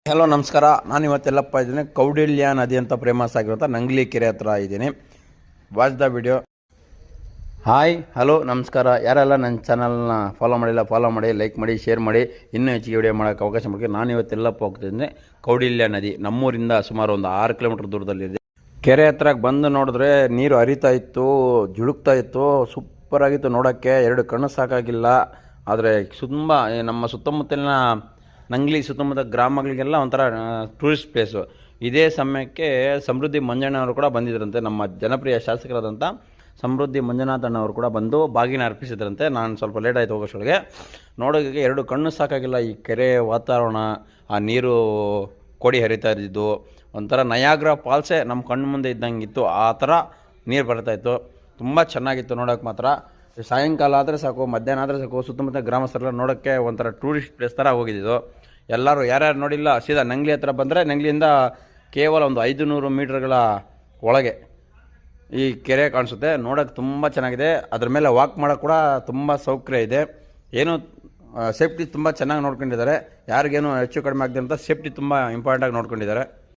Hello ನಮಸ್ಕಾರ. ನಾನು ಇವತ್ತೆಲ್ಲಪ್ಪ ಇದ್ದೀನಿ ಕೌಡಿಲ್ಯ ನದಿ ಅಂತ ಫೇಮಸ್ ಆಗಿರುವಂಥ ನಂಗ್ಲಿ ಕೆರೆ ಹತ್ರ ಇದ್ದೀನಿ. Watch the video. Hi hello ನಮಸ್ಕಾರ. ಯಾರೆಲ್ಲ ನನ್ನ ಚಾನಲ್ನ ಫಾಲೋ ಮಾಡಿಲ್ಲ ಫಾಲೋ ಮಾಡಿ, ಲೈಕ್ ಮಾಡಿ, ಶೇರ್ ಮಾಡಿ, ಇನ್ನೂ ಹೆಚ್ಚಿಗೆ ವಿಡಿಯೋ ಮಾಡೋಕ್ಕೆ ಅವಕಾಶ ಮಾಡಿ. ನಾನು ಇವತ್ತೆಲ್ಲಪ್ಪ ಹೋಗ್ತಿದ್ದೀನಿ ಕೌಡಿಲ್ಯ ನದಿ. ನಮ್ಮೂರಿಂದ ಸುಮಾರು ಒಂದು 6 ಕಿಲೋಮೀಟರ್ ದೂರದಲ್ಲಿದೆ. ಕೆರೆ ಹತ್ರಕ್ಕೆ ಬಂದು ನೋಡಿದ್ರೆ ನೀರು ಹರಿತಾ ಇತ್ತು, ಜುಳುಕ್ತಾ ಇತ್ತು, ಸೂಪರಾಗಿತ್ತು ನೋಡೋಕ್ಕೆ. 2 ಕಣ್ಣು ಸಾಕಾಗಿಲ್ಲ. ಆದರೆ ತುಂಬ ನಮ್ಮ ಸುತ್ತಮುತ್ತಲಿನ ನಂಗ್ಲಿ ಸುತ್ತಮುತ್ತ ಗ್ರಾಮಗಳಿಗೆಲ್ಲ ಒಂಥರ ಟೂರಿಸ್ಟ್ ಪ್ಲೇಸು. ಇದೇ ಸಮಯಕ್ಕೆ ಸಮೃದ್ಧಿ ಮಂಜಣ್ಣವರು ಕೂಡ ಬಂದಿದ್ದರಂತೆ. ನಮ್ಮ ಜನಪ್ರಿಯ ಶಾಸಕರಾದಂಥ ಸಮೃದ್ಧಿ ಮಂಜುನಾಥಣ್ಣವರು ಕೂಡ ಬಂದು ಬಾಗಿನ ಅರ್ಪಿಸಿದ್ರಂತೆ. ನಾನು ಸ್ವಲ್ಪ ಲೇಟ್ ಆಯಿತು ಹೋಗೋಷ್ಟೊಳಗೆ. ನೋಡೋಕ್ಕೆ 2 ಕಣ್ಣು ಸಾಕಾಗಿಲ್ಲ. ಈ ಕೆರೆ ವಾತಾವರಣ, ಆ ನೀರು ಕೋಡಿ ಹರಿತಾ ಇದ್ದಿದ್ದು ಒಂಥರ ನಯಾಗ್ರಾ ಫಾಲ್ಸೇ ನಮ್ಮ ಕಣ್ಣು ಮುಂದೆ ಇದ್ದಂಗಿತ್ತು. ಆ ಥರ ನೀರು ಬರ್ತಾಯಿತ್ತು. ತುಂಬ ಚೆನ್ನಾಗಿತ್ತು ನೋಡೋಕೆ ಮಾತ್ರ. ಸಾಯಂಕಾಲ ಆದರೆ ಸಾಕು, ಮಧ್ಯಾಹ್ನ ಆದರೆ ಸಾಕು, ಸುತ್ತಮುತ್ತ ಗ್ರಾಮಸ್ಥರೆಲ್ಲ ನೋಡೋಕ್ಕೆ ಒಂಥರ ಟೂರಿಸ್ಟ್ ಪ್ಲೇಸ್ ಥರ ಹೋಗಿದ್ದು. ಎಲ್ಲರೂ ಯಾರ್ಯಾರು ನೋಡಿಲ್ಲ ಸೀದಾ ನಂಗ್ಲಿ ಹತ್ರ ಬಂದರೆ ನಂಗ್ಲಿಯಿಂದ ಕೇವಲ ಒಂದು 500 ಮೀಟರ್ಗಳ ಒಳಗೆ ಈ ಕೆರೆ ಕಾಣಿಸುತ್ತೆ. ನೋಡೋಕ್ಕೆ ತುಂಬ ಚೆನ್ನಾಗಿದೆ. ಅದ್ರ ಮೇಲೆ ವಾಕ್ ಮಾಡೋಕ್ಕೆ ಕೂಡ ತುಂಬ ಸೌಕರ್ಯ ಇದೆ. ಏನು ಸೇಫ್ಟಿ ತುಂಬ ಚೆನ್ನಾಗಿ ನೋಡ್ಕೊಂಡಿದ್ದಾರೆ. ಯಾರಿಗೇನು ಹೆಚ್ಚು ಕಡಿಮೆ ಆಗದೆ ಅಂತ ಸೇಫ್ಟಿ ತುಂಬ ಇಂಪಾರ್ಟೆಂಟಾಗಿ ನೋಡ್ಕೊಂಡಿದ್ದಾರೆ.